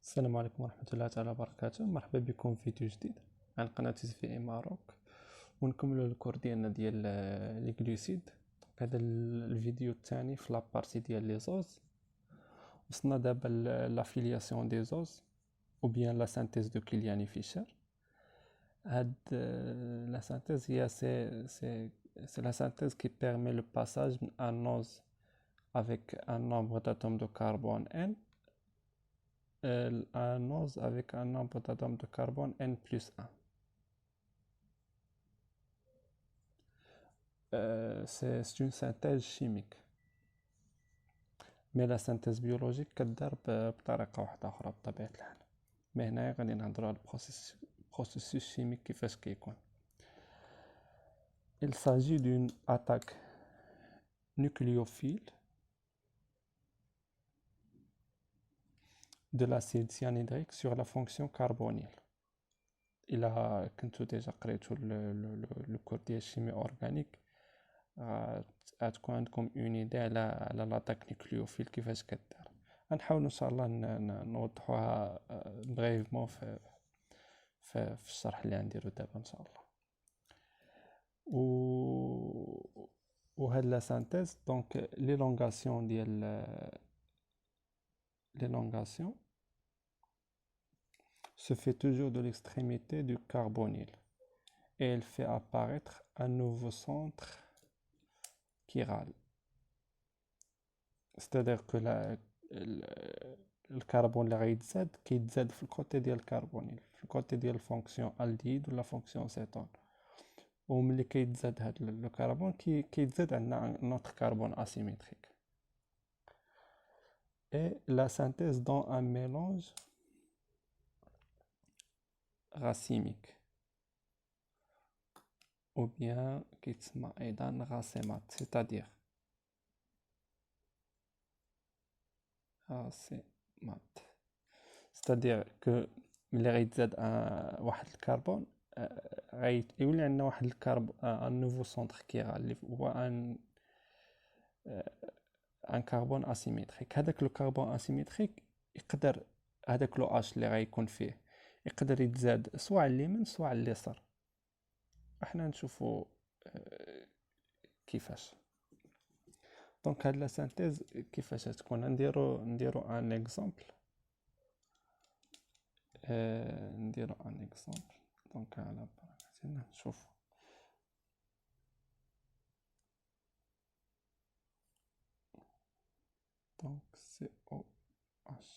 السلام عليكم ورحمة الله تعالى وبركاته. مرحبا بكم في فيديو جديد عن قناة في ماروك، ونكملوا الكور ديالنا ديال لي غلوسيد. هذا الفيديو الثاني في لابارتي ديال لي زوز. وصلنا دابا لافيلياسيون دي زوز او بيان لا سانتيز دو كيلياني فيشر. هاد لا سانتيز هي سي لا سانتيز qui permet le passage d'un ose avec un nombre d'atomes de carbone n un ose avec un nombre d'atomes de carbone n plus 1. C'est une synthèse chimique. Mais la synthèse biologique كدار بطريقة واحدة أخرى بطبيعة الحال. مي هنايا غادي نهضروا على البروسيسوس شيميك كيفاش كيكون. Il s'agit d'une attaque nucléophile de l'acide cyanhydrique sur la fonction carbonyle. إلا كنتو ديجا قريتو لو كور ديال الشيمي أورغانيك غتكون عندكم اون ايدي على لاطاك نيكليوفيل كيفاش كدار. غنحاول ان شاء الله نوضحوها بريفمون في الشرح اللي غنديرو دابا ان شاء الله. وهاد لا سانتيز دونك ليلونغاسيون ديال l'élongation se fait toujours de l'extrémité du carbonyle et elle fait apparaître un nouveau centre chiral. C'est-à-dire que الكربون اللي غيتزاد كيتزاد في الكوتي ديال الكربونيل، في الكوتي ديال الفونكسيون الديد ولا فونكسيون سيتون. وملي كيتزاد هاد الكربون كيتزاد عندنا نوتر كربون اسيميتريك. Et la synthèse dans un mélange racimique ou bien كيتسمى أيضا racémate, c'est-à-dire racémate. C'est-à-dire que ملي غيتزاد واحد الكربون غيولي عندنا واحد الكربون ان نوفو سونتر كيرال اللي هو ان كربون اسيميتريك. هذاك لو كربون اسيميتريك يقدر هذاك لو اش اللي غيكون فيه يقدر يتزاد سواء على اليمين سواء على اليسار. احنا نشوفوا كيفاش. دونك هاد لا سانتيز كيفاش تكون. نديرو ان اكزامبل. نديرو ان اكزامبل. دونك على بركة الله نشوفو. دونك COH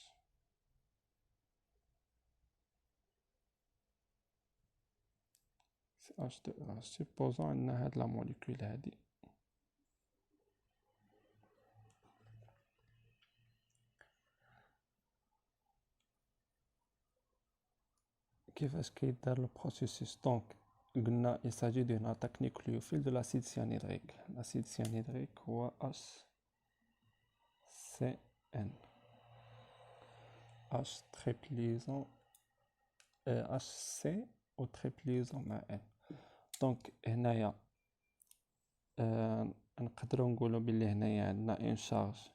CH2OH. supposons ان هاد لا موليكول هادي كيفاش كيدار لو بروسيسوس. دونك قلنا il s'agit d'une attaque nucléophile de l'acide cyanhydrique. l'acide cyanhydrique هو HCN H triple liaison HC و triple liaison مع N. دونك هنايا نقدروا نقولوا بلي هنايا عندنا ان شارج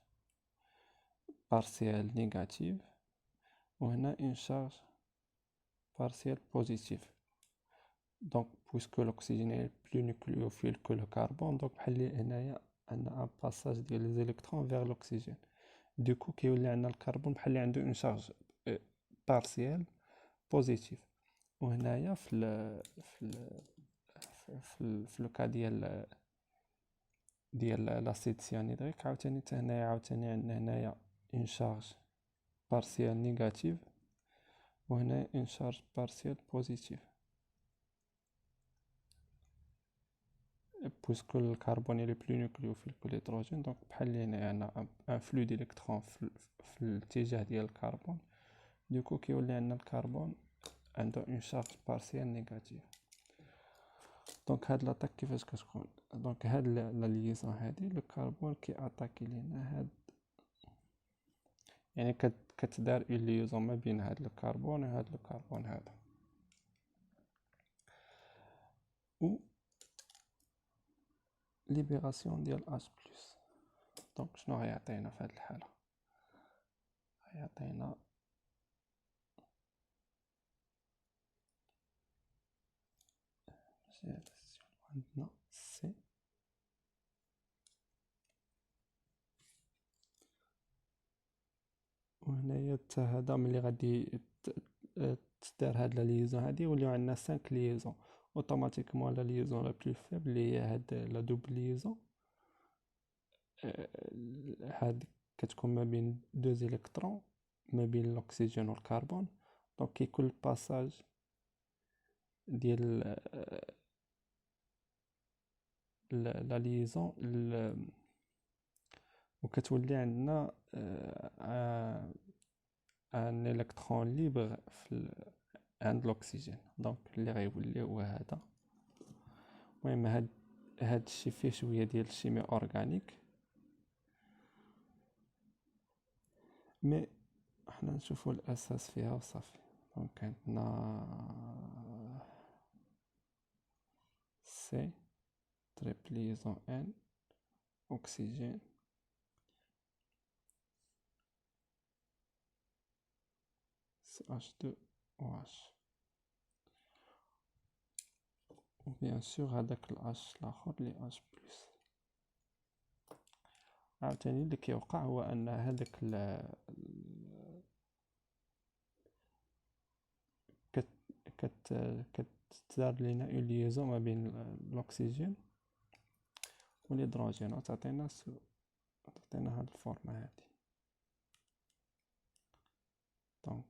بارسيال نيجاتيف وهنا ان شارج partiel positif. Donc puisque l'oxygène est plus nucléophile que le carbone, donc on a un passage des électrons vers l'oxygène. Du coup كيولي عندنا الكربون بحال اللي عنده une charge partielle positive. وهنايا في لو كا ديال لاسيد سيانيدريك عاوتاني عندنا هنايا une charge partielle négative وهنا une charge partielle positive. puisque le carbone est plus nucléophile que l'hydrogène, donc بحال اللي هنا عندنا un flux d'électrons في الاتجاه ديال الكربون. du coup كيولي عندنا الكربون عنده une charge partielle négative. دونك هاد لاطاك كيفاش كتكون. دونك هاد لا ليزون هادي لو كربون كي اتاكي لينا هاد يعني كتدار الليزون ما بين هاد الكربون وهاد الكربون هذا. و ليبراسيون ديال H+. دونك شنو غيعطينا في هاد الحالة؟ غيعطينا عندنا سي وهنايا حتى هذا ملي غادي تدار هاد لا ليزون هادي يوليو عندنا 5 ليزون اوتوماتيكمون لا ليزون لا بلو فيبل اللي هي هاد لا دوبل ليزون هاد كتكون ما بين دو الكترون ما بين الاكسجين والكربون دونك كيكون الباساج ديال لا ليزون وكتولي عندنا ان الكترون ليبر عند الاكسجين دونك اللي غيولي هو هذا. المهم هاد الشيء فيه شويه ديال الشيمي اورغانيك مي حنا نشوفوا الاساس فيها وصافي. دونك عندنا سي تريبليزون ان اكسجين CH2OH وبيان سور هذاك الأش الآخر لي H بلس. عاوتاني اللي كيوقع هو أن هذاك كتدار لينا اون ليزون ما بين الأكسجين والهيدروجين وتعطينا هاد الفورمة هادي. دونك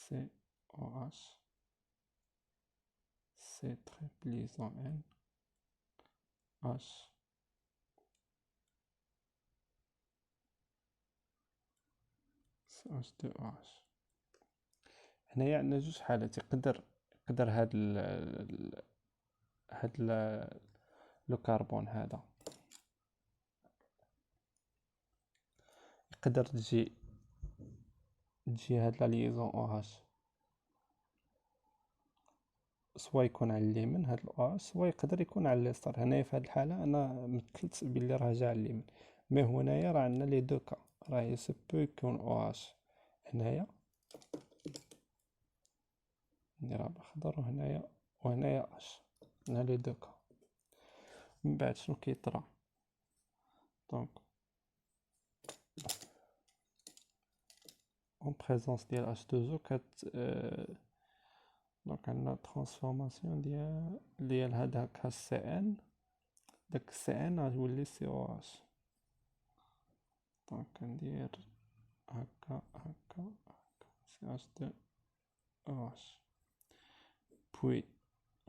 COH C تريبليزون N H CH2OH. هنايا عندنا جوج حالات. يقدر هاد لو كربون هذا يقدر تجي هاد لا ليزون OH سوا يكون على اليمين هاد الأو سوا يقدر يكون على اليسار. هنايا في هاد الحالة أنا مثلت بلي راه جا على اليمين مي هنايا راه عندنا لي دو كا راه يسبو يكون OH هنايا نديرها بخضر وهنايا اش هنا لي دو كا. من بعد شنو كيطرا دونك اون بريزونس ديال H2O دونك عندنا ترانسفورماسيون ديال هذاك سي ان داك سي ان غتولي سي او اش. دونك ندير هكا سي اش دو او اش بوي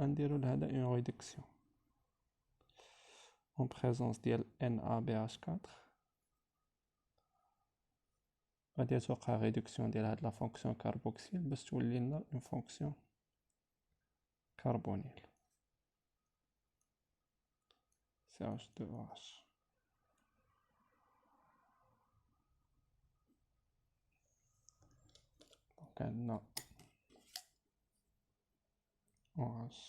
غنديرو لهذا اون ريدكسيون اون بريزونس ديال ان ا بي اش 4 غادي توقع ريدكسيون ديال هاد لا فونكسيون كاربوكسيل باش تولي لنا اون فونكسيون كربونيل CH2OH. دونك عندنا OH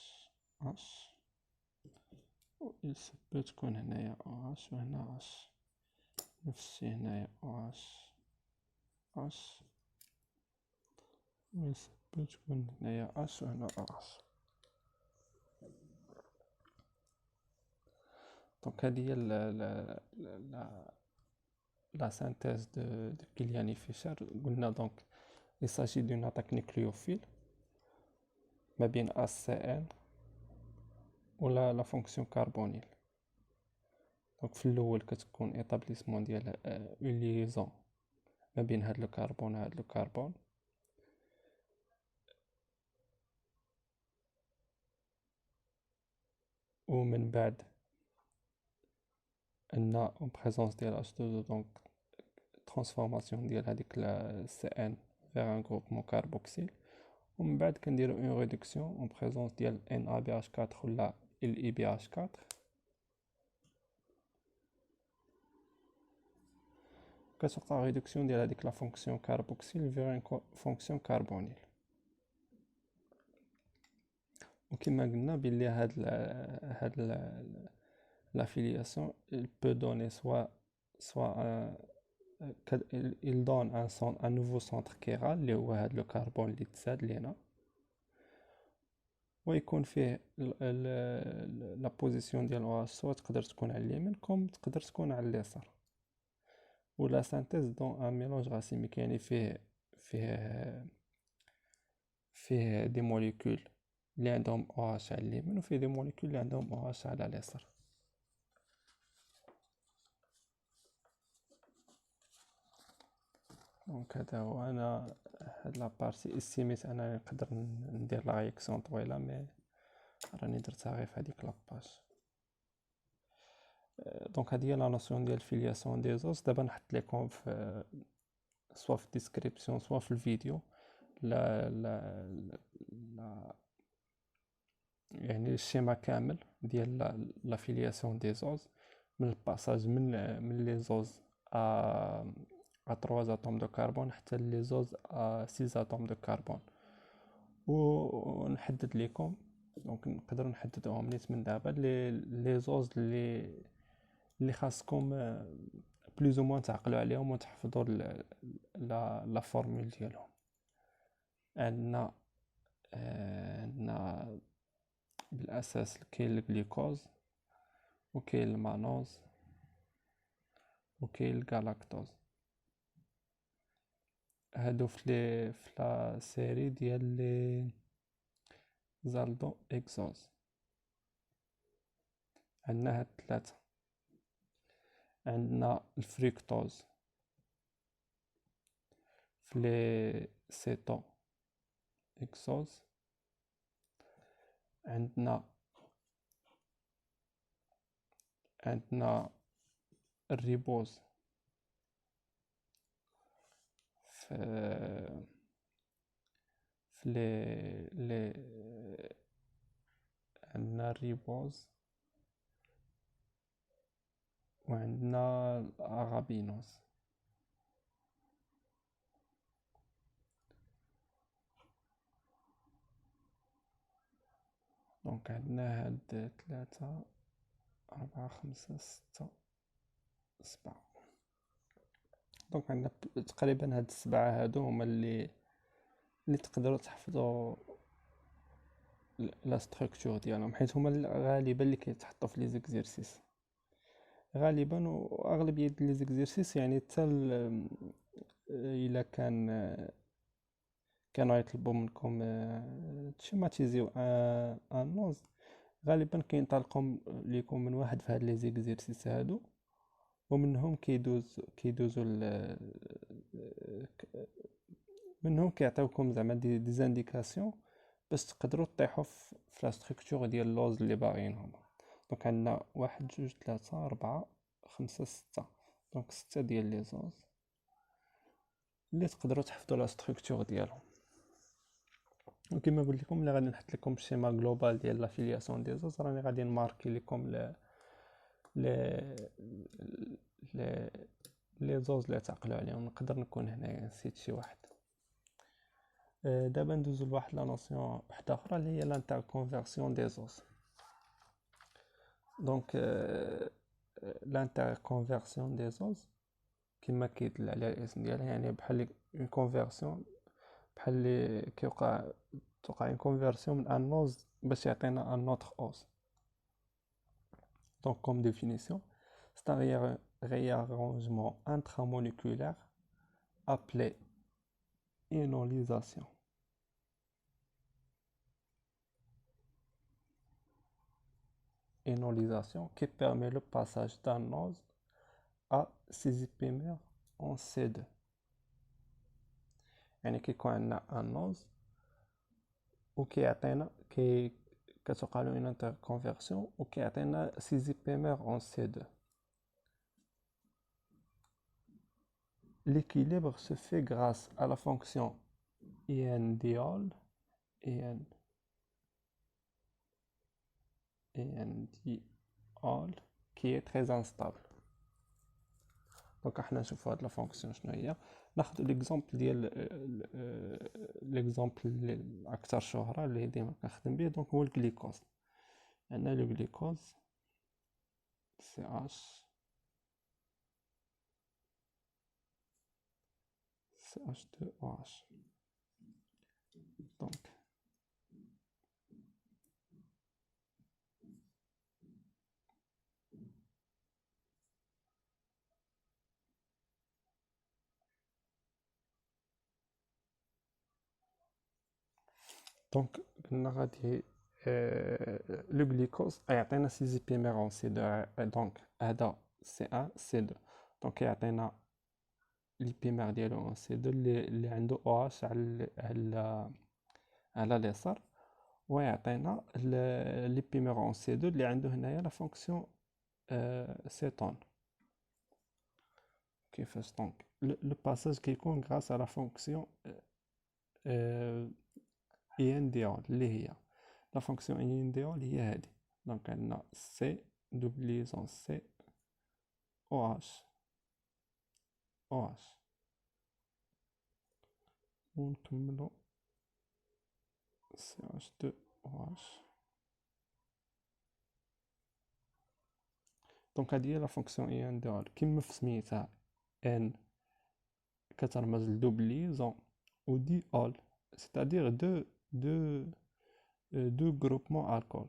و يسبو تكون هنايا OH وهنا H نفس الشي هنايا OH و يسبو تكون هنايا H وهنا OH. دونك هادي هي لا synthèse de Killian et Fischer. قلنا دونك il s'agit d'une attaque nucléophile ما بين ACN ولا لا فونكسيون كربونيل. دونك في الاول كتكون ايطابليسمون ديال اون ليزون ما بين هاد لو كربون وهاد لو كربون ومن بعد ان اون بريزونس ديال H2O دونك ترانسفورماسيون ديال هذيك سي ان فيغ ان غروبمون كاربوكسيل ومن بعد كنديرو اون ريدكسيون اون بريزونس ديال ان ا بي اش 4 ولا ال اي بي اش 4 كتوقع ريدكسيون ديال هذيك لا فونكسيون كاربوكسيل فيغ ان فونكسيون كربونيل. وكما قلنا بلي هاد لافيلياسيون il peut donner soit il donne un nouveau centre chiral اللي هو هاد لو كربون اللي تزاد لينا ويكون فيه لا بوزيسيون ديال او اتش سواء تقدر تكون على اليمين كوم تقدر تكون على اليسار. ولا سانتيز دون ان ميلونج راسيميك، يعني فيه دي موليكول اللي عندهم او اتش على اليمين وفيه دي موليكول اللي عندهم او اتش على اليسار. دونك هذا هو. انا هاد لابارتي استيميت انا نقدر ندير لا رياكسيون طويله، مي راني درتها غير في هذيك لاباج. دونك هذه هي لا نوسيون ديال فيلياسيون دي زوز. دابا نحط لكم في سوا في الديسكريبسيون سوا في الفيديو لا يعني الشيما كامل ديال لا فيلياسيون دي زوز، من الباساج من لي زوز ا 3 اتوم دو كربون حتى لي زوز ا 6 اتوم دو كربون. ونحدد لكم، دونك نقدر نحددوهم نيت من دابا لي زوز اللي خاصكم بلوز او موان تعقلوا عليهم وتحفظوا لا فورمول ديالهم. عندنا بالاساس كاين الجلوكوز وكاين المانوز وكاين الجلاكتوز. هادو في لا سيري ديال لي زالدو اكزوز. عندنا هاد ثلاثه. عندنا الفريكتوز في لي سيتو اكسوز. عندنا الريبوز في لي عندنا الريبوز وعندنا الاغابينوز. دونك عندنا هاد 3 4 5 6 7. دونك عندنا تقريبا هاد 7 هادو هما اللي تقدروا تحفظوا لا ستركتور ديالهم، حيت هما غالبا اللي كيتحطوا في لي زيكزيرسيس غالبا. واغلبيه لي زيكزيرسيس يعني حتى الا كانوا يطلبوا منكم تشيماتيزيو ان نوز، غالبا كينطلقوا ليكم من واحد في هاد لي زيكزيرسيس هادو، ومنهم كيدوزوا منهم كيعطيوكم زعما دي زانديكاسيون باش تقدروا تطيحوا في لا ستركتور ديال اللوز اللي باغيينهم. دونك عندنا 1 2 3 4 5 6. دونك 6 ديال لي زوز اللي تقدروا تحفظوا لا ستركتور ديالهم. وكما قلت لكم اللي غادي نحط لكم الشيما جلوبال ديال لا فيلياسيون دي زوز، راني غادي نماركي لكم لي زوز اللي تعقلوا عليهم. نقدر نكون هنايا نسيت شي واحد. دابا ندوزو لواحد لا نوسيون وحده اخرى اللي هي لانتركونفيرسيون دي زوز. دونك لانتركونفيرسيون دي زوز كما كيدل على الاسم ديالها، يعني بحال اون كونفيرسيون، بحال اللي توقع اون كونفيرسيون من ان اوز باش يعطينا ان اوتر اوز. دونك كوم ديفينيسيون c'est un réarrangement intramoléculaire appelé énolisation. Énolisation qui permet le passage d'un ose à ses éphémères en C2. يعني كيكون عندنا ان اوز وكيعطينا كتوقع له اون انتركونفيرسيون وكيعطينا سي éphémères en C2. L'équilibre se fait grâce à la fonction INDiol qui est très instable. دونك احنا نشوفوا هاد لا فونكسيون شنو هي. ناخذ ليكزامبل ديال ليكزامبل الاكثر شهره اللي ديما كنخدم به. دونك هو الجليكوز. عندنا لو جليكوز CH2OH. دونك دونك قلنا غادي لو غليكوز يعطينا سي زيبيميرون سي دو، دونك هذا سي 1 سي 2، دونك يعطينا ليبيمير ديالو سي 2 اللي عنده او اش على اليسار، ويعطينا ليبيميرون سي 2 اللي عنده هنايا لا فونكسيون سيتون. كيفاش دونك لو باساج كيكون غراس على فونكسيون اي ان دي اول اللي هي لا فونكسيون اي ان دي اول هي هذه. دونك عندنا سي دوبليزون سي او اش او اش، ونكملو سي اش 2 او اش. دونك هذه هي لا فونكسيون اي ان دي اول كيما في سميتها ان كترمز لدوبليزون و دي اول، c'est-à-dire دو groupements الكول،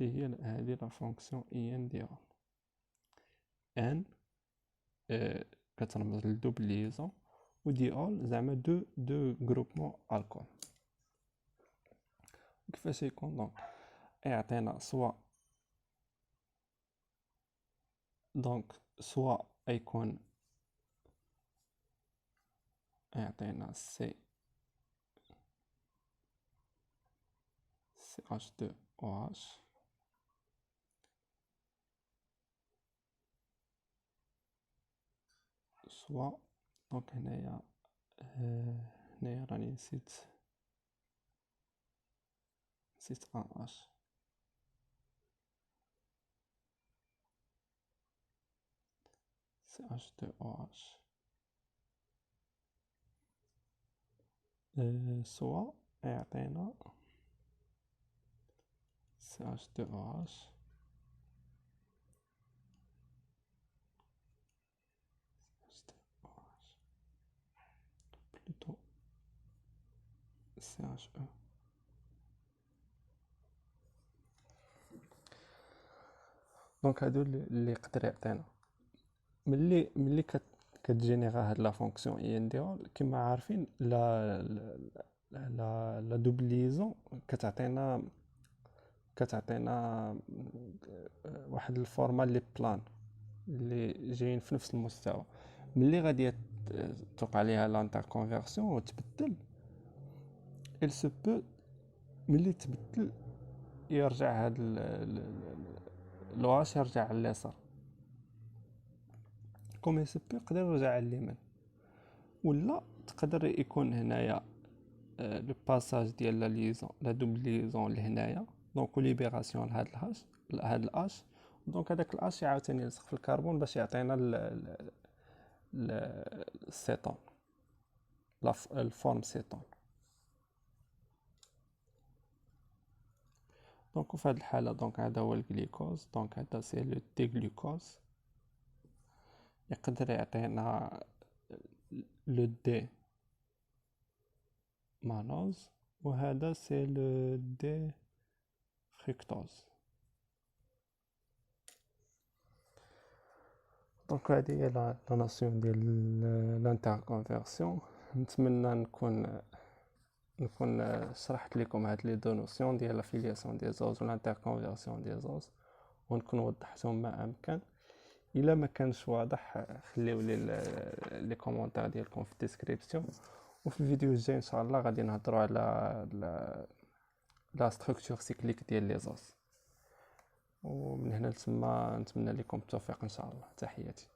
اللي هي هذه لا فونكسيون اي ان دي اول. ان كترمز لدوبليزون و دي اول زعما دو groupements الكول. كيفاش يكون دونك يعطينا سوا يكون يعطينا سي اش 2 او اش، سوا دونك هنايا راني نسيت ان اش، سي اش 2 او اش، سوا يعطينا سي اش 2 او اش بلوتو سي اش او. دونك هادو اللي يقدر يعطينا ملي كتجينيرا هاد لا فونكسيون اي ان دي اول. كما عارفين لا دوبليزون كتعطينا واحد الفورما لي بلان اللي جايين في نفس المستوى. ملي غادي توقع عليها لانتر كونفيرسيون وتبدل il se peut ملي تبدل يرجع هاد الواش يرجع على اليسار، كوم il se peut يقدر يرجع على اليمين، ولا تقدر يكون هنايا لو باساج ديال لا ليزون لا دوبليزون لهنايا، دونك ليبيراسيون لهاد الهاش هاد الاش، دونك هذاك الاش يعاوتاني يلصق في الكربون باش يعطينا السيتون الفورم سيتون. دونك في هاد الحاله دونك هذا هو الجليكوز، دونك هذا سي لو دي جلوكوز، يقدر يعطينا لو دي مانوز، وهذا سي لو دي فريكتوز. دونك هذه هي لا ناسيون ديال لانتر كونفيرسيون. نتمنى نكون شرحت لكم هاد لي دو نوسيون ديال لا فيلياسيون دي زوز و لانتر كونفيرسيون دي زوز، ونكون وضحتهم ما امكن. الا ما كانش واضح خليو لي لي كومونتير ديالكم في الديسكريبسيون، وفي الفيديو الجاي ان شاء الله غادي نهضروا على لا ستركتور سيكليك ديال لي زوز. ومن هنا لتما نتمنى لكم التوفيق ان شاء الله. تحياتي.